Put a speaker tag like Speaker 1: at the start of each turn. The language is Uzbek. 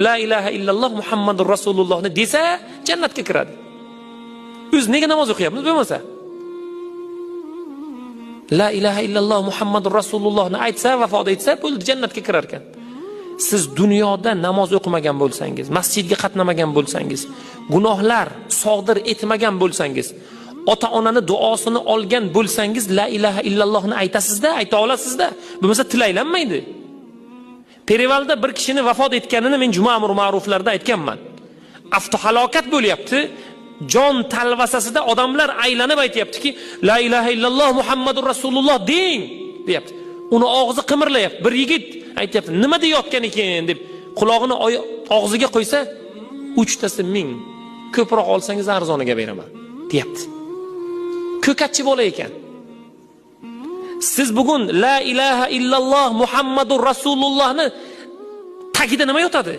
Speaker 1: La ilaha illalloh Muhammadur Rasulullohni desa jannatga kiradi. Biz nega namoz o'qiyapmiz bo'lmasa? La ilaha illalloh Muhammadur Rasulullohni aytsa, vafot etsa, bo'ldi, jannatga kirar ekan. Siz dunyoda namoz o'qimagan bo'lsangiz, masjidga qatnamagan bo'lsangiz, gunohlar sodir etmagan bo'lsangiz, ota-onani duosini olgan bo'lsangiz, la ilaha illallohni aytasizda, ayta olasizda. Bo'lmasa tilaylanmaydi. Perivalda bir kishini vafot etganini men juma amr ma'ruflarda aytganman. Avtohalokat bo'lyapti. Jon talvasasida odamlar aylanib aytayaptiki, la ilaha illalloh Muhammadur Rasululloh deng, deyapti. Uni og'zi qimirlayapti. Bir yigit aytayapti, nima deyotgan ekan deb quloqini og'ziga qo'ysa, 3 tasi 1000. Ko'proq olsangiz arzoniga beraman, deyapti. Ko'katchi bola ekan. Siz bugun la ilaha illalloh Muhammadur Rasulullohni tagida nima yotadi?